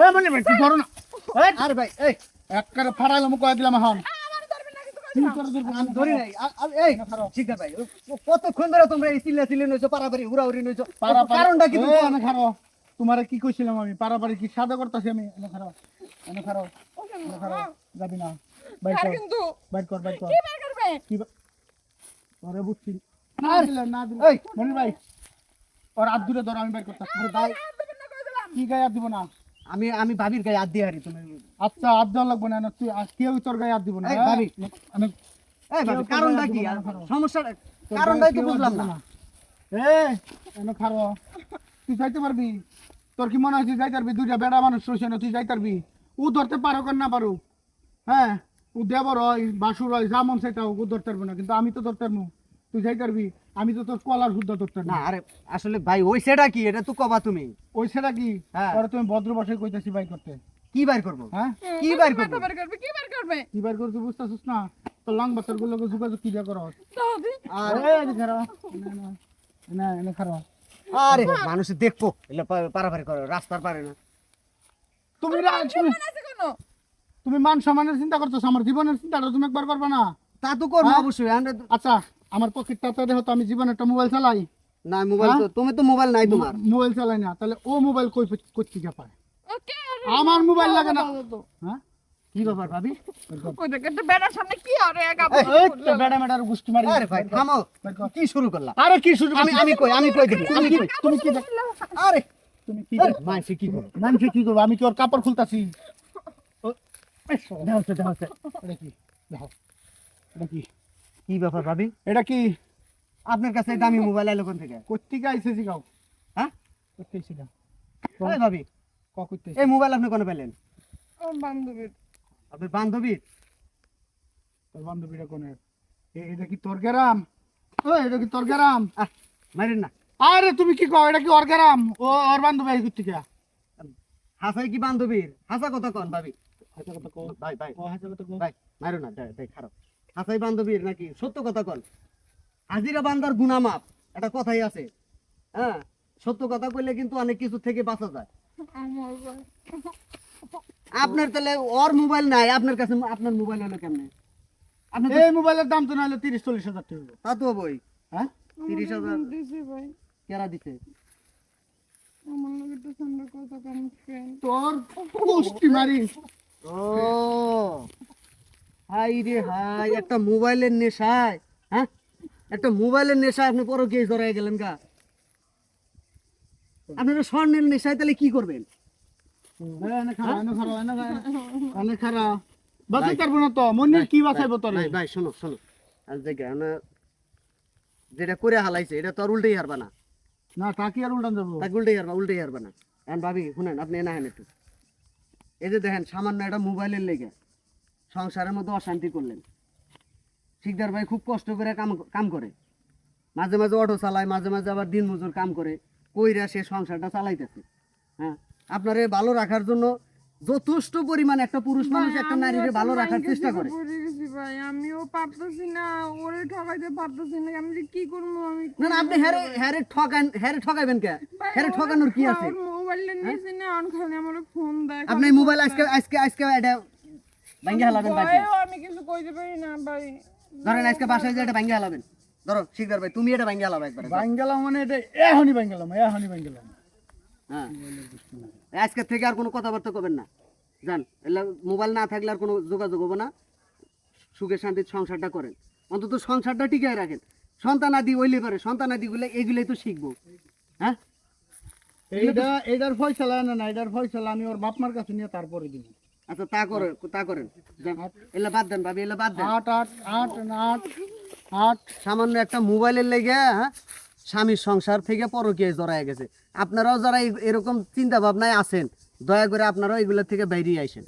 এ মানে ভাই কি ধরো না আরে ভাই এই একবারে ফাড়াইলো মুখ কয়ে দিলাম এখন আমি ধরি নাই এই ঠিক আছে ভাই কতক্ষণ ধরে তোমরা এই চিল্লা নইছো পারাপারি হুড়াহুড়ি নইছো কারণটা কি এনে খারো তোমারে কি কইছিলাম আমি পারাপারি কি সাদা করতেছি আমি এনে খারো যাবি না বাইর কর কি বের করবে? কি তোরে বুঝছি না দিলে এই মনির ভাই ওর হাত দূরে ধরো আমি বাইর করতেছি আরে ভাই কি গায়ে হাত দিব না আমি ভাবির গায়ে হাত দিয়ে হারি তুমি আচ্ছা হাত দেওয়া লাগবে না তুই কেউ তোর গায়ে হাত দিব না এই ভাবি আমি এই ভাবি কারণটা কি সমস্যাটা কারণটাই তো বুঝলাম না এনে খারো তুই যাইতে পারবি তোর কি মনে হয় তুই যাইতে পারবি দুইটা বেড়া মানুষ রয়েছে না তুই যাইতে পারবি ও ধরতে পারো কর না পারো হ্যাঁ ও দেবর হয় বাসুর হয় যা মন সেটা ও ধরতে পারবো না কিন্তু আমি তো ধরতে পারবো তুই যাইতে পারবি আমি তো তোর কলার শুদ্ধ ধরতে না পারবো আরে আসলে ভাই ওই সেটা কি এটা তো কবা তুমি ওই সেটা কি হ্যাঁ। পরে তুমি ভদ্র ভাষায় কইতাছি বাই করতে কি বাইর করব হ্যাঁ কি বাইর করব বের করবে? কি বের করবে? কি বার করতে বুঝতেছিস না তো লং বাচ্চার গুলোকে যোগাযোগ কি যা করো দাদি আর এনে খারো না এনে খারো আরে মানুষ দেখবো এলা পারাপারি করে রাস্তার পারে না তুমি আছে কোনো? তুমি মান সম্মানের চিন্তা করতেছো আমার জীবনের চিন্তাটা তুমি একবার করবে না তা তো করবো হ্যাঁ? অবশ্যই আচ্ছা আমার পকেটটাতে দেখো তো আমি জীবনে একটা মোবাইল চালাই না মোবাইল তো তুমি তো মোবাইল নাই তোমার মোবাইল চালাই না তাহলে ও মোবাইল কই কোথেকে পায় ওকে আমার মোবাইল লাগে না হ্যাঁ কি ব্যাপার ভাবি ওই দেখ একটা বেড়ার সামনে কি আরে এক এই তো বেড়া মেডার গুষ্টি মারি আরে ভাই থামো কি শুরু করলা আরে কি শুরু আমি কই দেখি তুমি কি আরে তুমি কি মাইসে কি করো নামছে কি করবো আমি কি ওর কাপড় খুলতাছি এটা কি দেখো এটা কি কি ব্যাপার ভাবি এটা কি আপনার কাছে দামি মোবাইল আইলো কোন থেকে কোথেকে আইছে জিগাও হ্যাঁ কোথেকে আইছে এই ভাবি কইতে এই মোবাইল আপনি কোন পেলেন ও বান্ধবীর আপনার বান্ধবীর তোর বান্ধবীরা কোনের এটা কি তোর গ্রাম ও এটা কি তোর গ্রাম মারেন না আরে তুমি কি কও এটা কি ওর গ্রাম ও ওর বান্ধবী আইছে কোথেকে হাসাই কি বান্ধবীর হাসা কথা কোন ভাবি হাসা কথা কও ভাই ভাই ও হাসা কথা কও ভাই মারো না দেখ খারাপ হাসাই বান্ধবীর নাকি সত্য কথা কোন হাজিরা বান্দার গুনামাপ একটা কথাই আছে হ্যাঁ সত্য কথা কইলে কিন্তু অনেক কিছু থেকে বাঁচা যায় আমার ভাই আপনার তাহলে ওর মোবাইল নাই আপনার কাছে আপনার মোবাইল হলো কেমনে আপনার এই মোবাইলের দাম তো নাহলে 30-40 হাজার টাকা হইবো। তা তো বই হ্যাঁ 30,000 দিছি ভাই কেরা দিছে আমার লগে তো সুন্দর কথা কম ফ্রেন্ড তোর কুষ্টি মারি ও হাই রে হাই একটা মোবাইলের নেশায় হ্যাঁ একটা মোবাইলের নেশায় আপনি পরও কেস ধরায় গেলেন গা আপনারা স্বর্ণের নেশায় তাহলে কি করবেন এনে খারা বাঁচাই পারবো না তো মনির কি বাঁচাইবো তোর ভাই ভাই শোনো আর জায়গা যেটা করে হালাইছে এটা তো আর উল্টেই হারবা না না তাকি আর উল্টান যাবো তাকে উল্টেই হারবা না এখন ভাবি শুনেন আপনি না হেন একটু এই যে দেখেন সামান্য একটা মোবাইলের লেগে সংসারের মধ্যে অশান্তি করলেন শিকদার ভাই খুব কষ্ট করে কাম করে মাঝে মাঝে অটো চালায় মাঝে মাঝে আবার দিন মজুর কাম করে কইরা সে সংসারটা চালাইতেছে হ্যাঁ আপনারে ভালো রাখার জন্য যথেষ্ট পরিমাণে একটা পুরুষ মানুষ একটা নারীকে ভালো রাখার চেষ্টা করে পড়ে গেছি ভাই আমিও পারতেছি না ওরে ঠকাইতে পারতেছি না আমি যে কি করব আমি না না আপনি হ্যারে ঠকাইবেন কে হ্যারে ঠকানোর কি আছে মোবাইলটা নিয়েছি না অন খালি আমার ফোন দেয় আপনি মোবাইল আজকে এটা ভাঙ্গি হালাবেন ভাই ভাইও আমি কিছু কইতে পারি না ভাই ধরেন আজকে বাসায় যে এটা ভাঙ্গি হালাবেন ধরো শিকদার ভাই তুমি এটা ভাঙ্গি হালাবে একবার বাঙ্গালা মানে এটা এখনই বাঙ্গালাম হ্যাঁ আজকে থেকে আর কোনো কথাবার্তা করবেন না জান এলা মোবাইল না থাকলে আর কোনো যোগাযোগ হবে না সুখে শান্তির সংসারটা করেন অন্তত সংসারটা টিকিয়ে রাখেন সন্তানাদি ওইলে পারে সন্তানাদিগুলো এগুলোই তো শিখবো হ্যাঁ এইটার ফয়সালা না এটার ফয়সালা আমি ওর বাপ মার কাছে নিয়ে তারপরে দিব আচ্ছা তা করেন যান এলা বাদ দেন ভাবি এলা বাদ দেন 8 সামান্য একটা মোবাইলের লেগে হ্যাঁ স্বামীর সংসার থেকে পরকীয়ায় জড়ায় গেছে আপনারাও যারা এরকম চিন্তা ভাবনায় আছেন দয়া করে আপনারাও এগুলোর থেকে বাইরে আইসেন